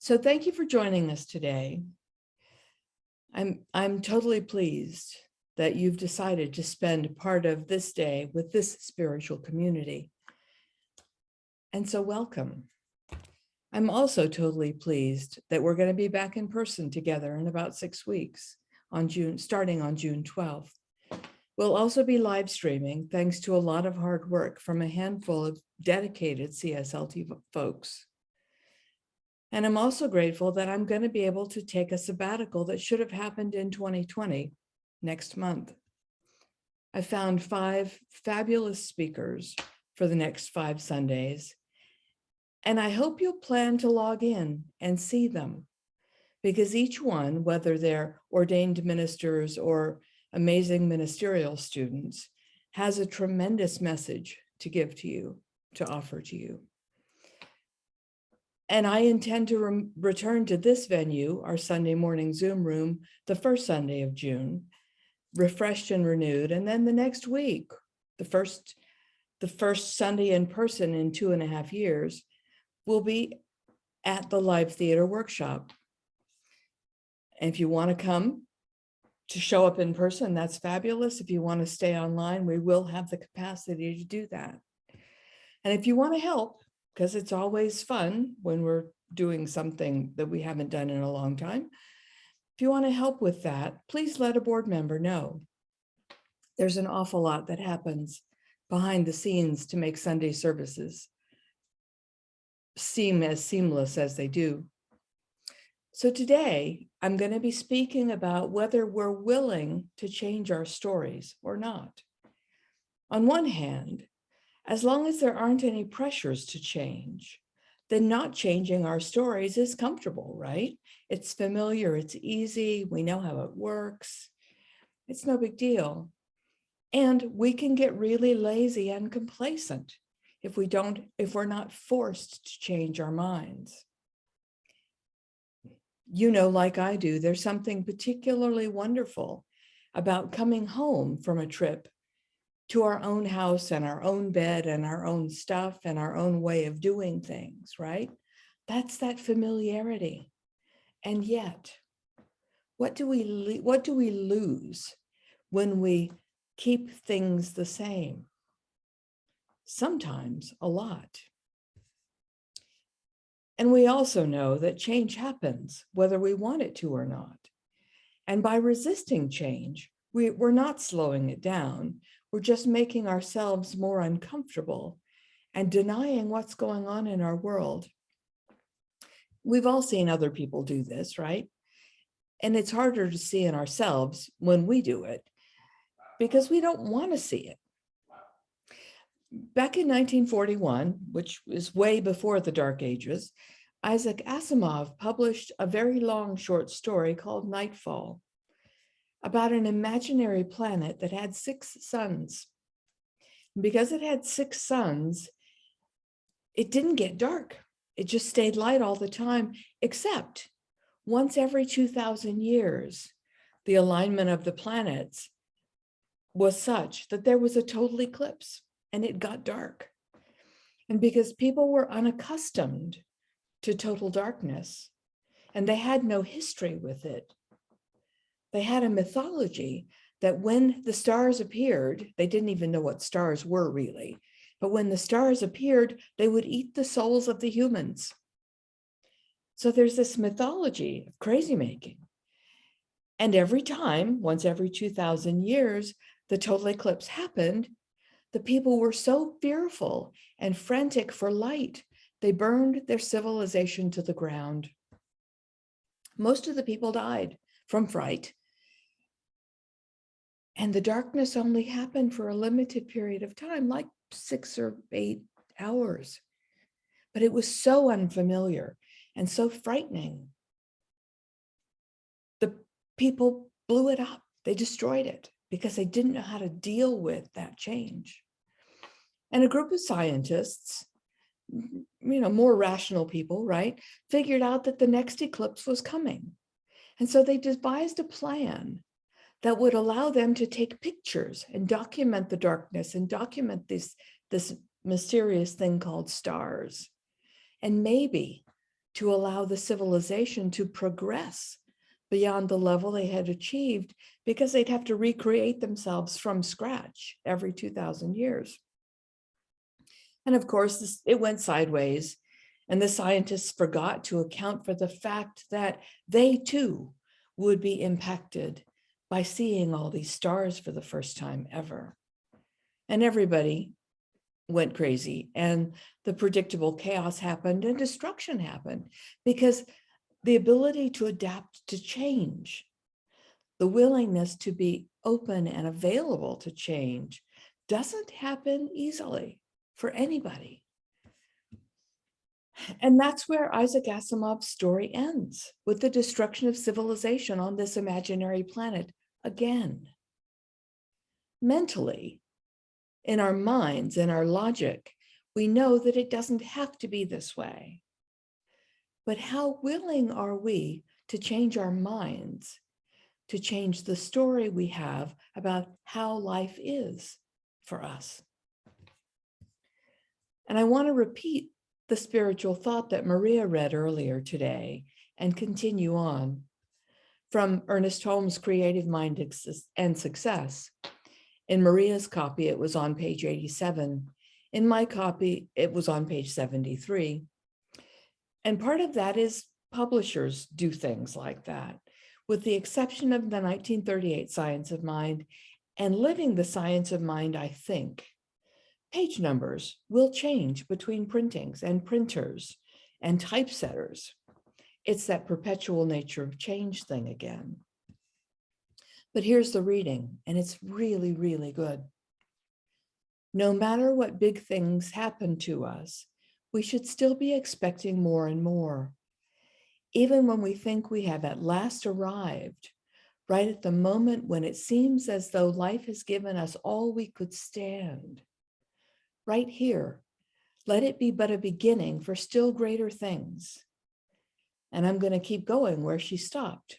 So thank you for joining us today. I'm totally pleased that you've decided to spend part of this day with this spiritual community. And so welcome. I'm also totally pleased that we're going to be back in person together in about 6 weeks starting on June 12th. We'll also be live streaming thanks to a lot of hard work from a handful of dedicated CSLT folks. And I'm also grateful that I'm going to be able to take a sabbatical that should have happened in 2020 next month. I found 5 fabulous speakers for the next 5 Sundays, and I hope you'll plan to log in and see them, because each one, whether they're ordained ministers or amazing ministerial students, has a tremendous message to give to you, to offer to you. And I intend to return to this venue, our Sunday morning Zoom room, the first Sunday of June, refreshed and renewed. And then the next week, the first Sunday in person in 2.5 years, will be at the live theater workshop. And if you want to come to show up in person, that's fabulous. If you want to stay online, we will have the capacity to do that. And if you want to help, because it's always fun when we're doing something that we haven't done in a long time, if you want to help with that, please let a board member know. There's an awful lot that happens behind the scenes to make Sunday services seem as seamless as they do. So today, I'm going to be speaking about whether we're willing to change our stories or not. On one hand, as long as there aren't any pressures to change, then not changing our stories is comfortable, right? It's familiar, it's easy, we know how it works. It's no big deal. And we can get really lazy and complacent if we're not forced to change our minds. You know, like I do, there's something particularly wonderful about coming home from a trip to our own house and our own bed and our own stuff and our own way of doing things, right? That's that familiarity. And yet, what do we lose when we keep things the same? Sometimes a lot. And we also know that change happens whether we want it to or not. And by resisting change, we're not slowing it down. We're just making ourselves more uncomfortable and denying what's going on in our world. We've all seen other people do this, right? And it's harder to see in ourselves when we do it because we don't want to see it. Back in 1941, which is way before the Dark Ages, Isaac Asimov published a very long short story called Nightfall about an imaginary planet that had 6 suns. Because it had 6 suns, it didn't get dark. It just stayed light all the time, except once every 2,000 years, the alignment of the planets was such that there was a total eclipse and it got dark. And because people were unaccustomed to total darkness and they had no history with it, they had a mythology that when the stars appeared, they didn't even know what stars were really, but when the stars appeared, they would eat the souls of the humans. So there's this mythology of crazy making. And every time, once every 2,000 years, the total eclipse happened, the people were so fearful and frantic for light, they burned their civilization to the ground. Most of the people died from fright. And the darkness only happened for a limited period of time, like 6 or 8 hours. But it was so unfamiliar and so frightening. The people blew it up. They destroyed it because they didn't know how to deal with that change. And a group of scientists, more rational people, right, figured out that the next eclipse was coming. And so they devised a plan that would allow them to take pictures and document the darkness and document this mysterious thing called stars. And maybe to allow the civilization to progress beyond the level they had achieved, because they'd have to recreate themselves from scratch every 2,000 years. And of course, it went sideways, and the scientists forgot to account for the fact that they too would be impacted by seeing all these stars for the first time ever. And everybody went crazy, and the predictable chaos happened and destruction happened, because the ability to adapt to change, the willingness to be open and available to change, doesn't happen easily for anybody. And that's where Isaac Asimov's story ends, with the destruction of civilization on this imaginary planet again. Mentally, in our minds, in our logic, we know that it doesn't have to be this way. But how willing are we to change our minds, to change the story we have about how life is for us? And I want to repeat the spiritual thought that Maria read earlier today and continue on from Ernest Holmes' Creative Mind and Success. In Maria's copy, it was on page 87. In my copy, it was on page 73. And part of that is publishers do things like that, with the exception of the 1938 Science of Mind and Living the Science of Mind, I think. Page numbers will change between printings and printers and typesetters. It's that perpetual nature of change thing again. But here's the reading, and it's really, really good. No matter what big things happen to us, we should still be expecting more and more. Even when we think we have at last arrived, right at the moment when it seems as though life has given us all we could stand. Right here, let it be but a beginning for still greater things. And I'm going to keep going where she stopped.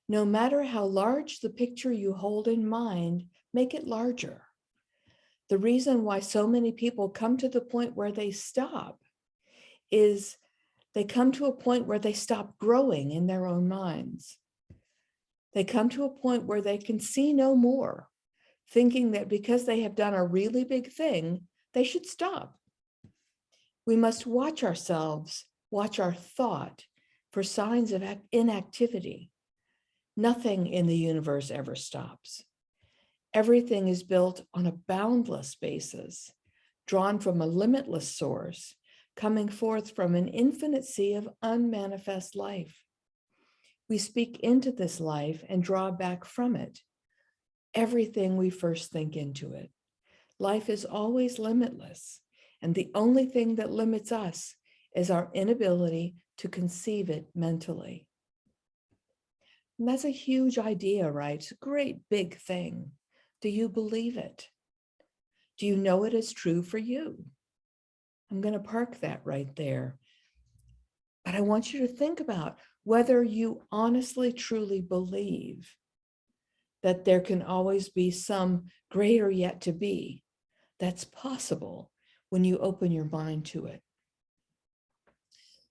No matter how large the picture you hold in mind, make it larger. The reason why so many people come to the point where they stop is they come to a point where they stop growing in their own minds. They come to a point where they can see no more, thinking that because they have done a really big thing, they should stop. We must watch ourselves, watch our thought for signs of inactivity. Nothing in the universe ever stops. Everything is built on a boundless basis, drawn from a limitless source, coming forth from an infinite sea of unmanifest life. We speak into this life and draw back from it everything we first think into it. Life is always limitless, and the only thing that limits us is our inability to conceive it mentally. And that's a huge idea, right? It's a great big thing. Do you believe it? Do you know it is true for you? I'm going to park that right there. But I want you to think about whether you honestly, truly believe that there can always be some greater yet to be that's possible when you open your mind to it.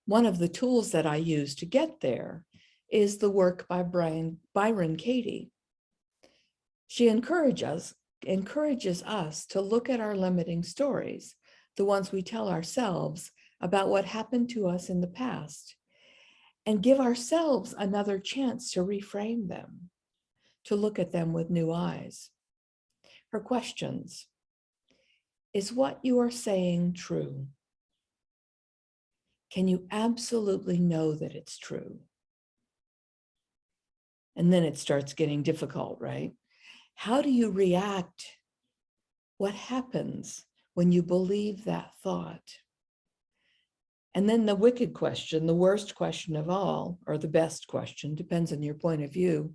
One of the tools that I use to get there is the work by Byron Katie. She encourages us to look at our limiting stories, the ones we tell ourselves about what happened to us in the past, and give ourselves another chance to reframe them, to look at them with new eyes. Her questions: is what you are saying true? Can you absolutely know that it's true? And then it starts getting difficult, right? How do you react? What happens when you believe that thought? And then the wicked question, the worst question of all, or the best question, depends on your point of view.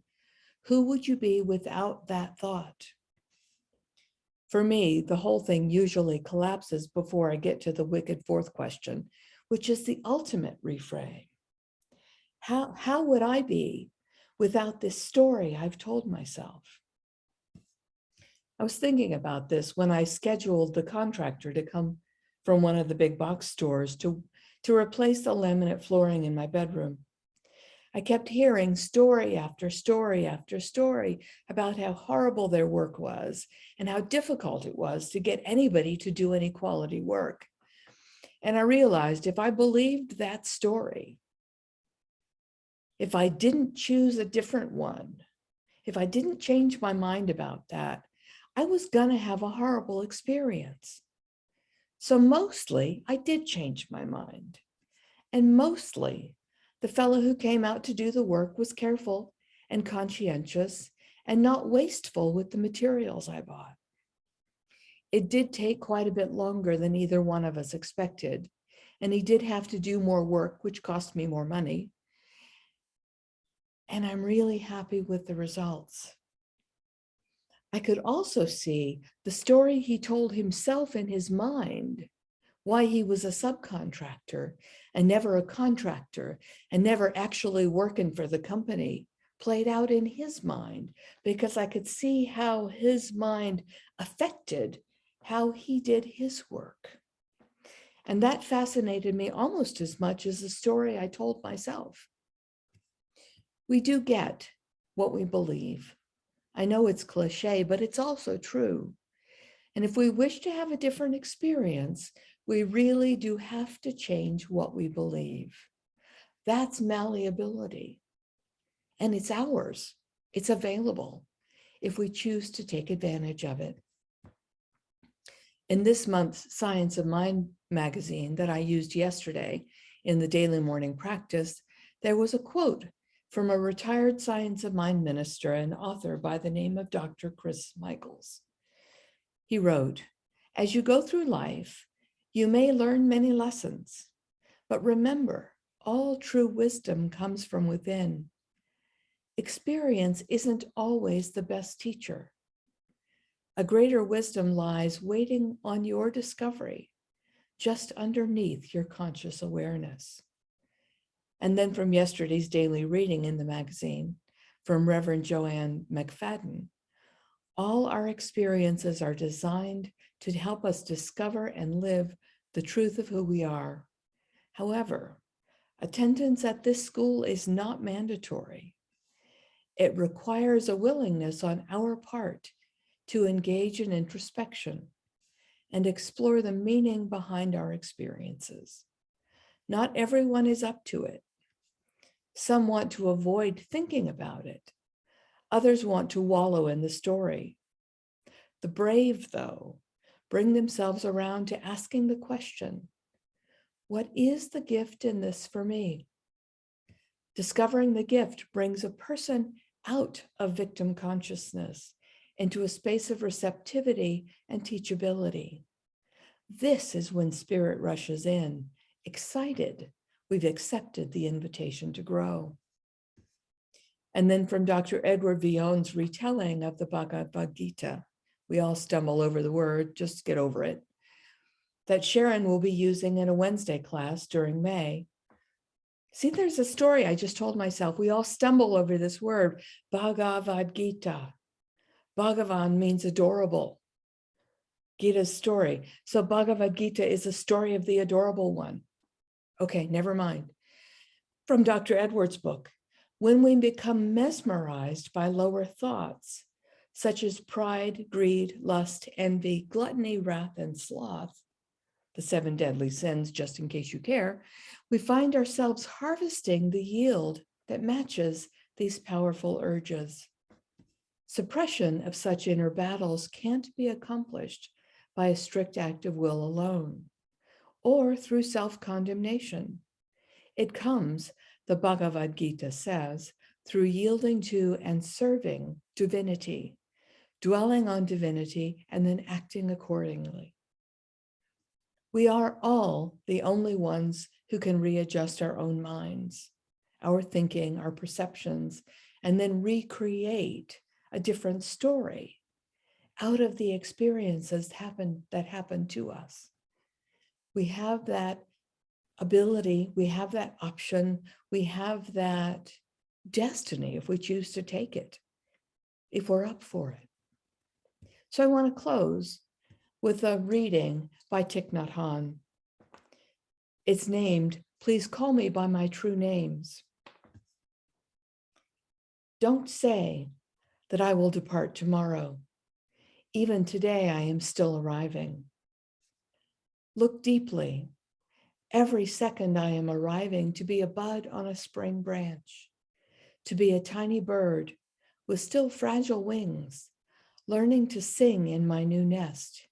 Who would you be without that thought? For me, the whole thing usually collapses before I get to the wicked fourth question, which is the ultimate reframe. How would I be without this story I've told myself? I was thinking about this when I scheduled the contractor to come from one of the big box stores to to replace the laminate flooring in my bedroom. I kept hearing story after story after story about how horrible their work was and how difficult it was to get anybody to do any quality work. And I realized if I believed that story, if I didn't choose a different one, if I didn't change my mind about that, I was going to have a horrible experience. So mostly I did change my mind. And mostly the fellow who came out to do the work was careful and conscientious and not wasteful with the materials I bought. It did take quite a bit longer than either one of us expected, and he did have to do more work, which cost me more money. And I'm really happy with the results. I could also see the story he told himself in his mind, why he was a subcontractor and never a contractor and never actually working for the company, played out in his mind, because I could see how his mind affected how he did his work. And that fascinated me almost as much as the story I told myself. We do get what we believe. I know it's cliche, but it's also true. And if we wish to have a different experience, we really do have to change what we believe. That's malleability. And it's ours. It's available if we choose to take advantage of it. In this month's Science of Mind magazine that I used yesterday in the daily morning practice, there was a quote from a retired Science of Mind minister and author by the name of Dr. Chris Michaels. He wrote, "As you go through life, you may learn many lessons, but remember, all true wisdom comes from within. Experience isn't always the best teacher. A greater wisdom lies waiting on your discovery, just underneath your conscious awareness." And then from yesterday's daily reading in the magazine, from Reverend Joanne McFaddden, all our experiences are designed to help us discover and live the truth of who we are. However, attendance at this school is not mandatory. It requires a willingness on our part to engage in introspection and explore the meaning behind our experiences. Not everyone is up to it. Some want to avoid thinking about it. Others want to wallow in the story. The brave, though, bring themselves around to asking the question, what is the gift in this for me? Discovering the gift brings a person out of victim consciousness into a space of receptivity and teachability. This is when spirit rushes in, excited. We've accepted the invitation to grow. And then from Dr. Edward Viljoen's retelling of the Bhagavad Gita, we all stumble over the word, just get over it, that Sharon will be using in a Wednesday class during May. See, there's a story I just told myself. We all stumble over this word, Bhagavad Gita. Bhagavan means adorable. Gita's story. So Bhagavad Gita is a story of the adorable one. Okay, never mind. From Dr. Edwards' book, when we become mesmerized by lower thoughts, such as pride, greed, lust, envy, gluttony, wrath, and sloth, the 7 deadly sins, just in case you care, we find ourselves harvesting the yield that matches these powerful urges. Suppression of such inner battles can't be accomplished by a strict act of will alone, or through self-condemnation. It comes, the Bhagavad Gita says, through yielding to and serving divinity, dwelling on divinity, and then acting accordingly. We are all the only ones who can readjust our own minds, our thinking, our perceptions, and then recreate a different story out of the experiences that happened to us. We have that ability, we have that option, we have that destiny if we choose to take it, if we're up for it. So I want to close with a reading by Thich Nhat Hanh. It's named, "Please call me by my true names." Don't say that I will depart tomorrow. Even today, I am still arriving. Look deeply. Every second I am arriving to be a bud on a spring branch, to be a tiny bird with still fragile wings, learning to sing in my new nest,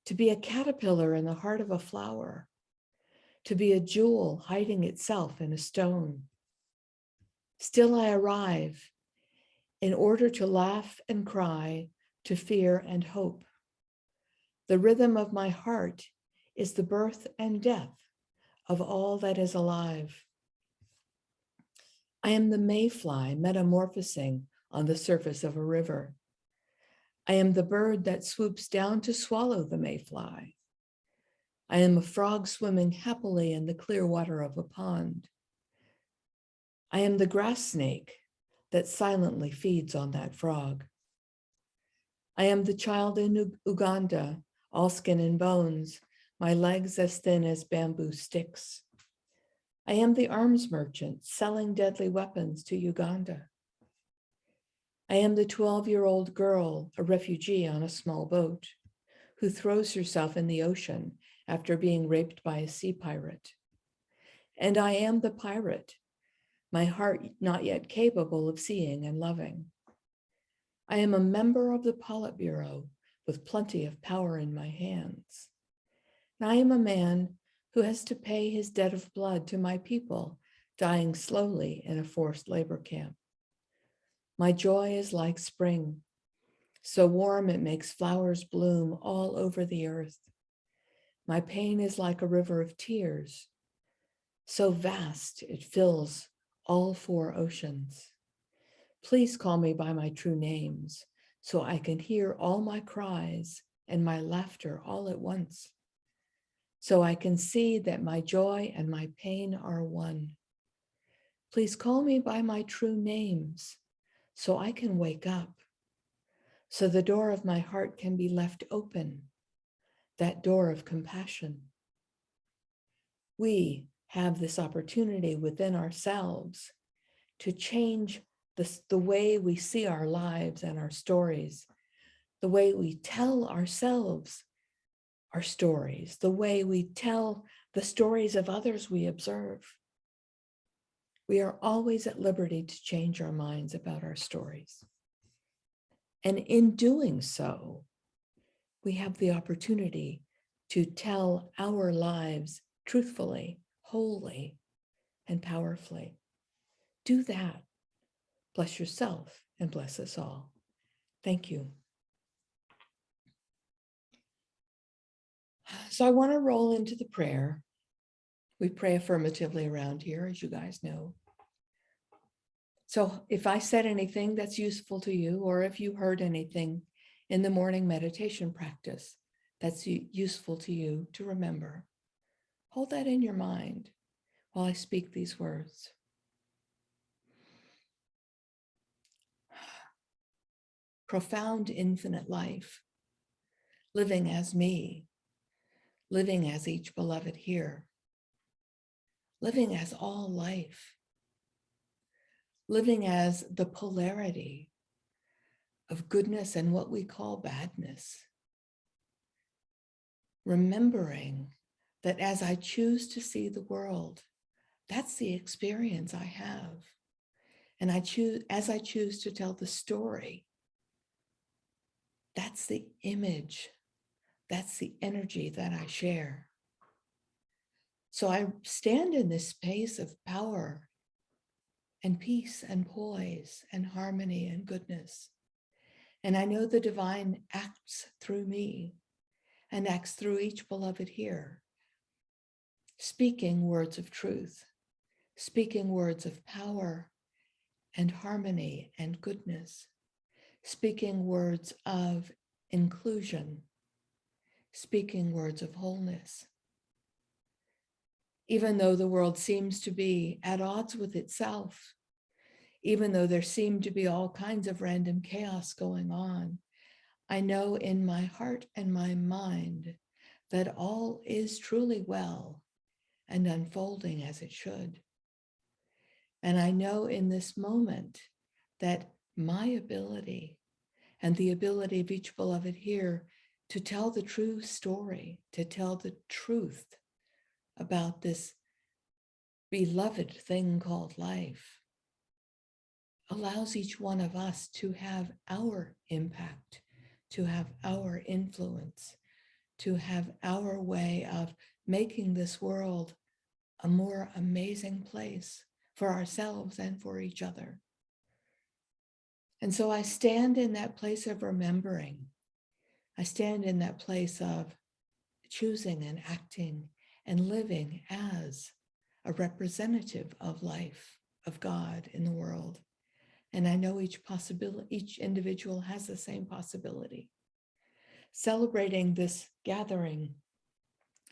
to be a caterpillar in the heart of a flower, to be a jewel hiding itself in a stone. Still I arrive in order to laugh and cry, to fear and hope. The rhythm of my heart is the birth and death of all that is alive. I am the mayfly metamorphosing on the surface of a river. I am the bird that swoops down to swallow the mayfly. I am a frog swimming happily in the clear water of a pond. I am the grass snake that silently feeds on that frog. I am the child in Uganda, all skin and bones, my legs as thin as bamboo sticks. I am the arms merchant selling deadly weapons to Uganda. I am the 12-year-old girl, a refugee on a small boat, who throws herself in the ocean after being raped by a sea pirate. And I am the pirate, my heart not yet capable of seeing and loving. I am a member of the Politburo with plenty of power in my hands. And I am a man who has to pay his debt of blood to my people dying slowly in a forced labor camp. My joy is like spring, so warm it makes flowers bloom all over the earth. My pain is like a river of tears, so vast it fills all 4 oceans. Please call me by my true names so I can hear all my cries and my laughter all at once, so I can see that my joy and my pain are one. Please call me by my true names so I can wake up, so the door of my heart can be left open, that door of compassion. We have this opportunity within ourselves to change the way we see our lives and our stories, the way we tell ourselves our stories, the way we tell the stories of others we observe. We are always at liberty to change our minds about our stories. And in doing so, we have the opportunity to tell our lives truthfully, wholly, and powerfully. Do that. Bless yourself and bless us all. Thank you. So I want to roll into the prayer. We pray affirmatively around here, as you guys know. So if I said anything that's useful to you, or if you heard anything in the morning meditation practice that's useful to you to remember, hold that in your mind while I speak these words. Profound infinite life, living as me, living as each beloved here, living as all life, living as the polarity of goodness and what we call badness. Remembering that as I choose to see the world, that's the experience I have. And as I choose to tell the story, that's the image, that's the energy that I share. So I stand in this space of power and peace and poise and harmony and goodness. And I know the divine acts through me and acts through each beloved here, speaking words of truth, speaking words of power and harmony and goodness, speaking words of inclusion, speaking words of wholeness. Even though the world seems to be at odds with itself, even though there seem to be all kinds of random chaos going on, I know in my heart and my mind that all is truly well, and unfolding as it should. And I know in this moment that my ability and the ability of each beloved here to tell the true story, to tell the truth about this beloved thing called life, allows each one of us to have our impact, to have our influence, to have our way of making this world a more amazing place for ourselves and for each other. And so I stand in that place of remembering. I stand in that place of choosing and acting and living as a representative of life, of God in the world. And I know each individual has the same possibility. Celebrating this gathering,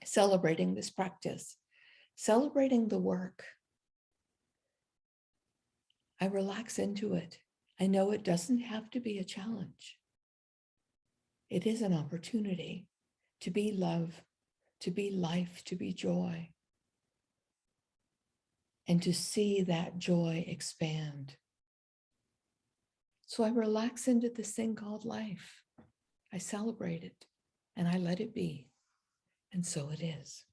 celebrating this practice, celebrating the work. I relax into it. I know it doesn't have to be a challenge. It is an opportunity to be love, to be life, to be joy, and to see that joy expand. So I relax into this thing called life. I celebrate it and I let it be. And so it is.